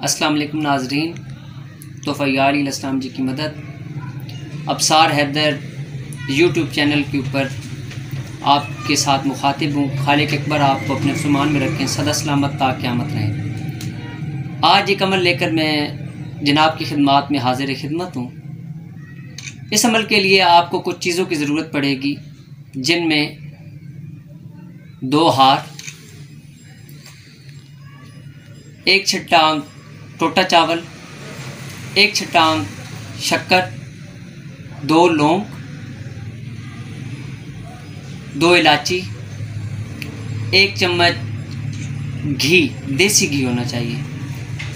अस्सलाम वालेकुम नाज़रीन, तोफ़ैयार इस्लाम जी की मदद अब्सार हैदर यूट्यूब चैनल के ऊपर आपके साथ मुखातिब हूँ। खालिक अकबर आपको अपने फरमान में रखें, सदा सलामत ता क़यामत रहें। आज एक अमल लेकर मैं जनाब की खिदमत में हाजिर खिदमत हूँ। इस अमल के लिए आपको कुछ चीज़ों की ज़रूरत पड़ेगी, जिनमें 2 हार, 1 छटांग टोटा चावल, 1 छटांग शक्कर, 2 लौंग, 2 इलायची, 1 चम्मच घी, देसी घी होना चाहिए,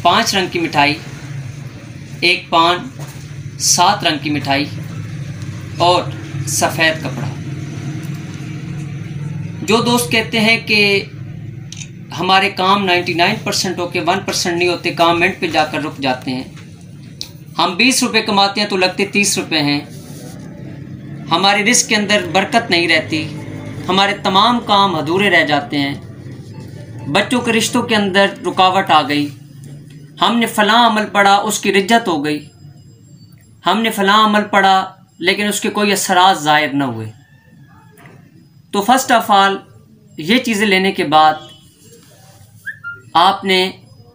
5 रंग की मिठाई, 1 पान, 7 रंग की मिठाई और सफ़ेद कपड़ा। जो दोस्त कहते हैं कि हमारे काम 99% होके 1% नहीं होते, काम मिनट पे जाकर रुक जाते हैं, हम 20 रुपये कमाते हैं तो लगते 30 रुपये हैं, हमारे रिस्क के अंदर बरकत नहीं रहती, हमारे तमाम काम अधूरे रह जाते हैं, बच्चों के रिश्तों के अंदर रुकावट आ गई, हमने फ़लाँ अमल पढ़ा उसकी रिज्जत हो गई, हमने फ़लाँ अमल पढ़ा लेकिन उसके कोई असरात ज़ाहिर न हुए। तो फर्स्ट ऑफ ऑल ये चीज़ें लेने के बाद आपने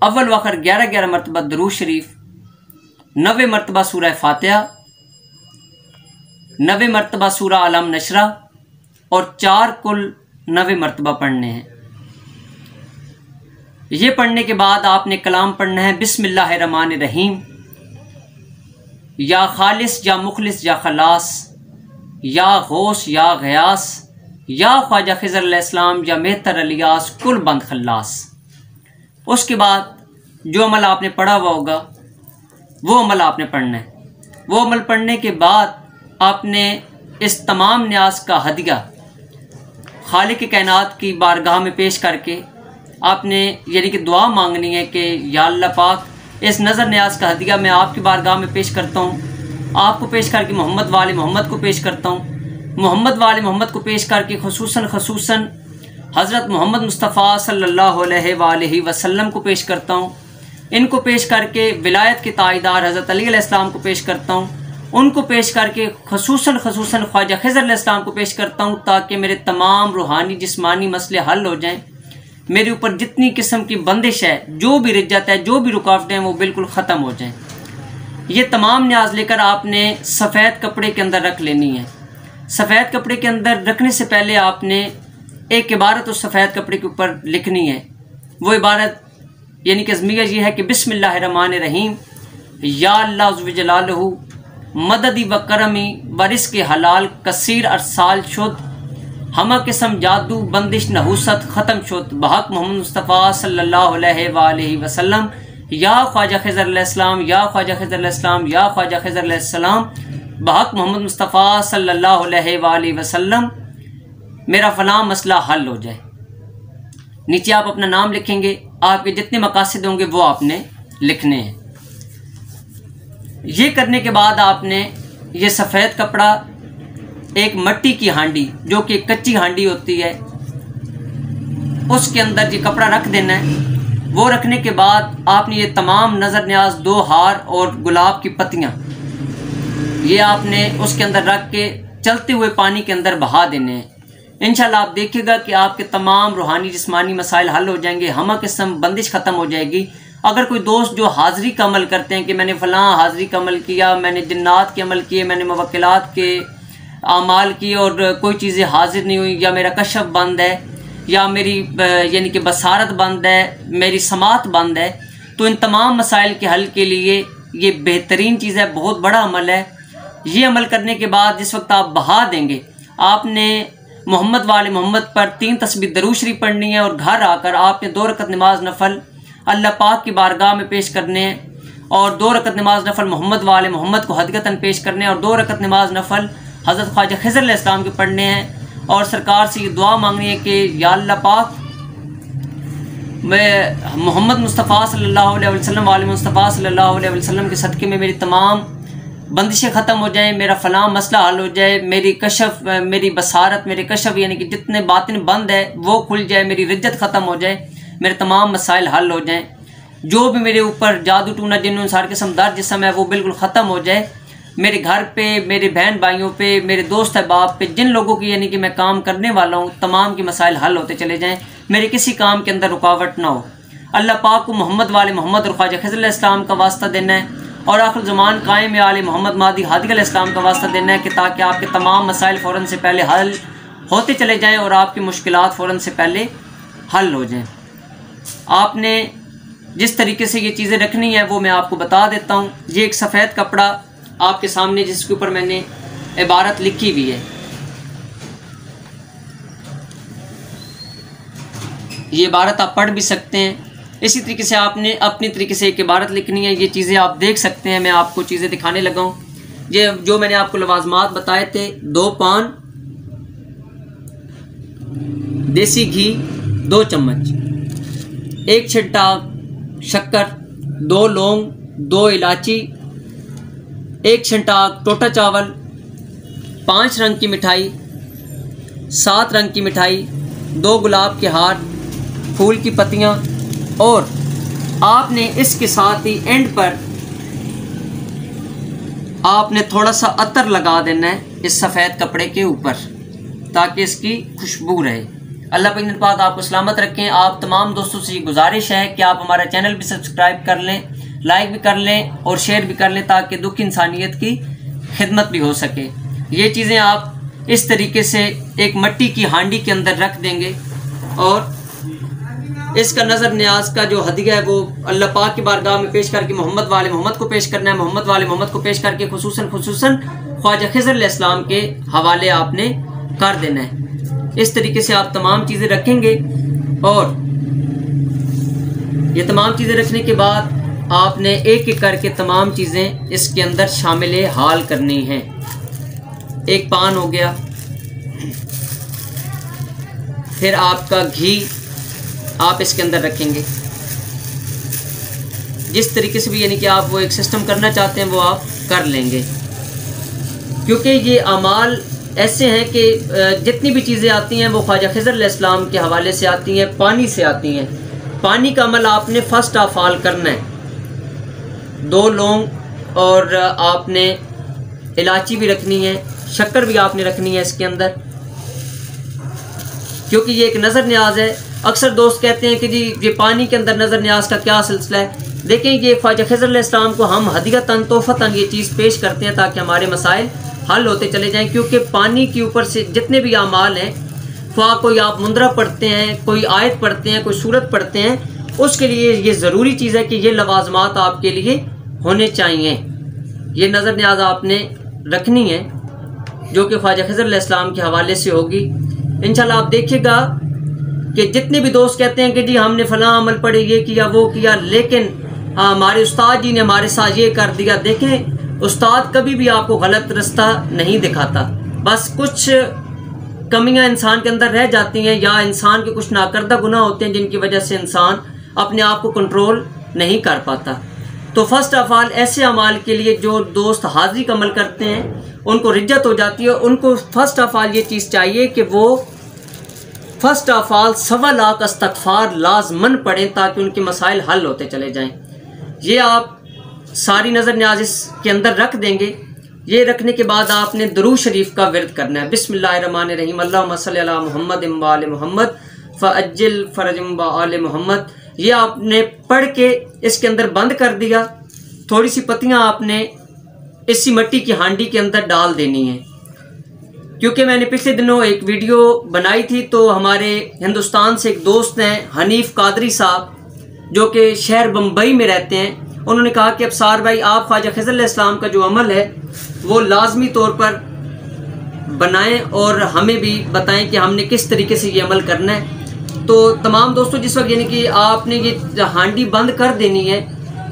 अव्वल वखर 11 मरतबा दरूद शरीफ, 90 मरतबा सूरह फातिहा, 90 मरतबा सूरह अलम नशरा और 4 कुल 90 मरतबा पढ़ने हैं। ये पढ़ने के बाद आपने कलाम पढ़ना है, बिस्मिल्लाहिर्रहमानिर्रहीम, या खालिस या मुखलिस या खलास, या गौस या गयास, या ख्वाजा खिज़र अलैहिस्सलाम या मेहतर अलियास कुल बंद खल्लास। उसके बाद जो अमल आपने पढ़ा हुआ होगा वो अमल आपने पढ़ना है। वो अमल पढ़ने के बाद आपने इस तमाम न्याज का हदिया खालिक कायनात की बारगाह में पेश करके आपने यानी कि दुआ मांगनी है कि या अल्लाह पाक, इस नज़र न्याज का हदिया मैं आपकी बारगाह में पेश करता हूँ, आपको पेश करके मोहम्मद वाले मोहम्मद को पेश करता हूँ, मोहम्मद वाले मोहम्मद को पेश करके खसूसन हज़रत मोहम्मद मुस्तफ़ा सल्लल्लाहु अलैहि वसल्लम को पेश करता हूँ। इनको पेश करके विलायत के ताईदार हज़रत अली अलैहिस्सलाम को पेश करता हूँ, उनको पेश करके खसूसन ख्वाजा खिज़र अलैहिस्सलाम को पेश करता हूँ, ताकि मेरे तमाम रूहानी जिस्मानी मसले हल हो जाएँ, मेरे ऊपर जितनी किस्म की बंदिश है, जो भी रिज्जत है, जो भी रुकावटें हैं, वो बिल्कुल ख़त्म हो जाएँ। ये तमाम न्याज लेकर आपने सफ़ेद कपड़े के अंदर रख लेनी है। सफ़ेद कपड़े के अंदर रखने से पहले आपने एक इबारत उस सफ़ेद कपड़े के ऊपर लिखनी है। वो इबारत यानी कि अज़मिया ये है कि बिस्मिल्लाहिर्रहमानिर्रहीम, या अल्लाह अज़्ज़ जलालहू मददी व करमी व रिज़्क़ हलाल कसीर अरसाल शुद, हमा किस्म जादू बंदिश नहूसत ख़त्म शुद, बहक मोहम्मद मुस्तफ़ा सल्लल्लाहु अलैहि वसल्लम, या ख्वाजा खिज़र अलैहिस्सलाम, या ख्वाजा खिज़र अलैहिस्सलाम, या ख्वाजा खिज़र अलैहिस्सलाम, बहक मोहम्मद मुस्तफ़ा सल्लल्लाहु अलैहि वसल्लम, मेरा फ़लाँ मसला हल हो जाए। नीचे आप अपना नाम लिखेंगे, आपके जितने मकासद होंगे वो आपने लिखने हैं। ये करने के बाद आपने ये सफ़ेद कपड़ा एक मिट्टी की हांडी, जो कि कच्ची हांडी होती है, उसके अंदर ये कपड़ा रख देना है। वो रखने के बाद आपने ये तमाम नज़र न्याज, 2 हार और गुलाब की पत्तियाँ, ये आपने उसके अंदर रख के चलते हुए पानी के अंदर बहा देने हैं। इंशाल्लाह आप देखिएगा कि आपके तमाम रूहानी जिस्मानी मसाइल हल हो जाएंगे, हमा किस्म बंदिश ख़त्म हो जाएगी। अगर कोई दोस्त जो हाज़री का अमल करते हैं कि मैंने फ़लाँ हाज़री का अमल किया, मैंने जिन्नात के अमल किए, मैंने मुवक्किलात के आमाल किए और कोई चीज़ें हाजिर नहीं हुई, या मेरा कशफ बंद है, या मेरी यानी कि बसारत बंद है, मेरी समात बंद है, तो इन तमाम मसाइल के हल के लिए ये बेहतरीन चीज़ है, बहुत बड़ा अमल है। ये अमल करने के बाद जिस वक्त आप बहा देंगे, आपने मोहम्मद वाले मोहम्मद पर 3 तस्बीह दरूद शरीफ पढ़नी है और घर आकर आपने 2 रकत नमाज नफल अल्लाह पाक की बारगाह में पेश करने हैं, और 2 रकत नमाज नफल मोहम्मद वाले मोहम्मद को हदीयतन पेश करने हैं, और 2 रकत नमाज नफल हज़रत ख्वाजा खिज़र अलैहिस्सलाम के पढ़ने हैं, और सरकार से ये दुआ मांगनी है कि या अल्लाह पाक, मैं मोहम्मद मुस्तफ़ा सल्लल्लाहु अलैहि वसल्लम वाले मुस्तफ़ा सल्लल्लाहु अलैहि वसल्लम के सदक़े में मेरी तमाम बंदिशें ख़त्म हो जाएं, मेरा फ़लाँ मसला हल हो जाए, मेरी कशफ, मेरी बसारत, मेरे कशफ यानी कि जितने बातिन बंद है वो खुल जाए, मेरी रिज्जत ख़त्म हो जाए, मेरे तमाम मसाइल हल हो जाएं। जो भी मेरे ऊपर जादू टूना जिन्न सार किस्म दर्द जिसम है वो बिल्कुल ख़त्म हो जाए। मेरे घर पे, मेरे बहन भाइयों पे, मेरे दोस्त अहबाब पे, जिन लोगों की यानी कि मैं काम करने वाला हूँ, तमाम के मसाइल हल होते चले जाएँ, मेरे किसी काम के अंदर रुकावट ना हो। अल्लाह पाक को मोहम्मद वाले मोहम्मद और ख्वाजा खिज़र अलैहिस्सलाम का वास्ता देना है और आखिर ज़मान कायम आले मोहम्मद मादी हादी अलैहिस्सलाम का वास्ता देना है कि ताकि आपके तमाम मसाइल फ़ौरन से पहले हल होते चले जाएँ और आपकी मुश्किलात फ़ौरन से पहले हल हो जाएँ। आपने जिस तरीके से ये चीज़ें रखनी है वो मैं आपको बता देता हूँ। ये एक सफ़ेद कपड़ा आपके सामने जिसके ऊपर मैंने इबारत लिखी हुई है, ये इबारत आप पढ़ भी सकते हैं। इसी तरीके से आपने अपनी तरीके से एक इबारत लिखनी है। ये चीज़ें आप देख सकते हैं, मैं आपको चीज़ें दिखाने लगा हूँ। ये जो मैंने आपको लवाजमात बताए थे, 2 पान देसी घी 2 चम्मच, 1 छिट्टा शक्कर, 2 लौंग, 2 इलायची, 1 छिट्टा टोटा चावल, 5 रंग की मिठाई, 7 रंग की मिठाई, 2 गुलाब के हार, फूल की पत्तियाँ और आपने इसके साथ ही एंड पर आपने थोड़ा सा अतर लगा देना है इस सफ़ेद कपड़े के ऊपर ताकि इसकी खुशबू रहे। अल्लाह पाक आपको सलामत रखें। आप तमाम दोस्तों से ये गुजारिश है कि आप हमारा चैनल भी सब्सक्राइब कर लें, लाइक भी कर लें और शेयर भी कर लें ताकि दुख इंसानियत की खिदमत भी हो सके। ये चीज़ें आप इस तरीके से एक मिट्टी की हांडी के अंदर रख देंगे और इसका नज़र न्याज का जो हदिया है वो अल्लाह पाक की बारगाह में पेश करके मोहम्मद वाले मोहम्मद को पेश करना है। मोहम्मद वाले मोहम्मद को पेश करके खुसूसन ख्वाजा खिज़र अलैहिस्सलाम के हवाले आपने कर देना है। इस तरीके से आप तमाम चीज़ें रखेंगे और ये तमाम चीज़ें रखने के बाद आपने एक एक करके तमाम चीज़ें इसके अंदर शामिल हाल करनी हैं। एक पान हो गया, फिर आपका घी आप इसके अंदर रखेंगे। जिस तरीके से भी यानी कि आप वो एक सिस्टम करना चाहते हैं वो आप कर लेंगे, क्योंकि ये अमाल ऐसे हैं कि जितनी भी चीज़ें आती हैं वो ख्वाजा खिज़र अलैहिस्सलाम के हवाले से आती हैं, पानी से आती हैं। पानी का अमल आपने फर्स्ट ऑफ ऑल करना है। 2 लौंग और आपने इलायची भी रखनी है, शक्कर भी आपने रखनी है इसके अंदर, क्योंकि ये एक नज़र न्याज है। अक्सर दोस्त कहते हैं कि जी ये पानी के अंदर नज़र न्याज का क्या सिलसिला है। देखें, ये ख्वाजा खिज़र अलैहिस्सलाम को हम हदियतन तोहफ़तन ये चीज़ पेश करते हैं ताकि हमारे मसाइल हल होते चले जाएं। क्योंकि पानी के ऊपर से जितने भी अमाल हैं, ख्वाह कोई आप मुंदरा पढ़ते हैं, कोई आयत पढ़ते हैं, कोई सूरत पढ़ते हैं, उसके लिए ये ज़रूरी चीज़ है कि ये लवाजमात आपके लिए होने चाहिए। ये नज़र न्याज आपने रखनी है जो कि ख्वाजा खिज़र अलैहिस्सलाम के हवाले से होगी। इंशाल्लाह आप देखिएगा कि जितने भी दोस्त कहते हैं कि जी हमने फ़लाँ अमल पढ़े, ये किया वो किया, लेकिन हमारे उस्ताद जी ने हमारे साथ ये कर दिया। देखें, उस्ताद कभी भी आपको गलत रास्ता नहीं दिखाता, बस कुछ कमियां इंसान के अंदर रह जाती हैं या इंसान के कुछ नाकर्दा गुनाह होते हैं जिनकी वजह से इंसान अपने आप को कंट्रोल नहीं कर पाता। तो फर्स्ट ऑफ ऑल ऐसे अमाल के लिए जो दोस्त हाजिरी का अमल करते हैं उनको रिज्जत हो जाती है। उनको फर्स्ट ऑफ ऑल ये चीज़ चाहिए कि वो फर्स्ट ऑफ ऑल 1.25 लाख इस्तग़फ़ार लाज़मन पढ़ें ताकि उनके मसाइल हल होते चले जाएं। ये आप सारी नज़र न्याज इसके अंदर रख देंगे। ये रखने के बाद आपने दुरूद शरीफ का विर्द करना है। बिस्मिल्लाहिर्रहमानिर्रहीम, अल्लाहुम्मा सल्ली अला मुहम्मद व आले मुहम्मद फ़अज्जिल फ़रजम व आले मुहम्मद। ये आपने पढ़ के इसके अंदर बंद कर दिया। थोड़ी सी पत्तियाँ आपने इसी मिट्टी की हांडी के अंदर डाल देनी है। क्योंकि मैंने पिछले दिनों एक वीडियो बनाई थी, तो हमारे हिंदुस्तान से एक दोस्त हैं हनीफ कादरी साहब, जो कि शहर बम्बई में रहते हैं। उन्होंने कहा कि अबसार भाई, आप ख्वाजा खिज़र अलैहिस्सलाम का जो अमल है वो लाजमी तौर पर बनाएं और हमें भी बताएं कि हमने किस तरीके से ये अमल करना है। तो तमाम दोस्तों, जिस वक्त यानी कि आपने ये हांडी बंद कर देनी है,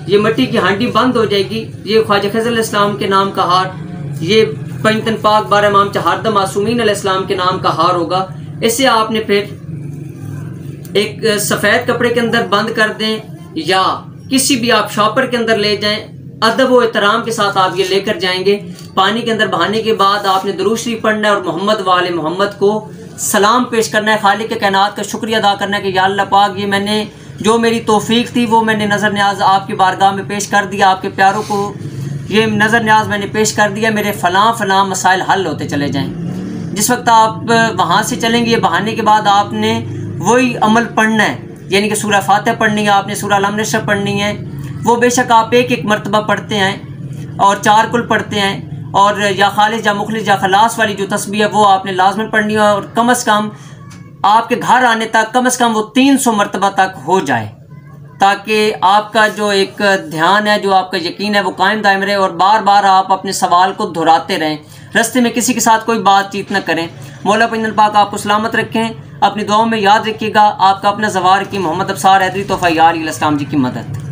ये मिट्टी की हांडी बंद हो जाएगी। ये ख्वाजा खिज़र अलैहिस्सलाम के नाम का हार, ये पंजतन पाक 12 इमाम चहारदा मासूमीन अलैहिस्सलाम के नाम का हार होगा। इसे आपने फिर एक सफ़ेद कपड़े के अंदर बंद कर दें या किसी भी आप शॉपर के अंदर ले जाएं। अदब व एहतराम के साथ आप ये लेकर जाएंगे। पानी के अंदर बहाने के बाद आपने दुरूद शरीफ पढ़ना है और मोहम्मद वाले मोहम्मद को सलाम पेश करना है। खालिक के कायनात का शुक्रिया अदा करना है कि या अल्लाह पाक, ये मैंने जो मेरी तौफीक थी वो मैंने नज़र न्याज आपकी बारगाह में पेश कर दिया। आपके प्यारों को ये नज़र न्याज मैंने पेश कर दिया, मेरे फ़लाँ मसाइल हल होते चले जाएँ। जिस वक्त आप वहाँ से चलेंगे, ये बहाने के बाद आपने वही अमल पढ़ना है, यानी कि सूरह फातिहा पढ़नी है, आपने सूरह अल नशर पढ़नी है। वो बेशक आप एक मरतबा पढ़ते हैं और 4 कुल पढ़ते हैं, और या खालिस या मुखलिस या खलास वाली जो तस्बीह है वो आपने लाजमन पढ़नी है, और कम अज़ कम आपके घर आने तक कम अज़ कम वो 300 मरतबा तक हो जाए, ताकि आपका जो एक ध्यान है, जो आपका यकीन है वो कायम दायम रहे, और बार बार आप अपने सवाल को दोहराते रहें। रास्ते में किसी के साथ कोई बातचीत न करें। मौला पंजन पाक आपको सलामत रखें। अपनी दुआओं में याद रखिएगा। आपका अपना ज़वार की मोहम्मद अबसार हैदरी तोफ़ा यार इस्लाम जी की मदद।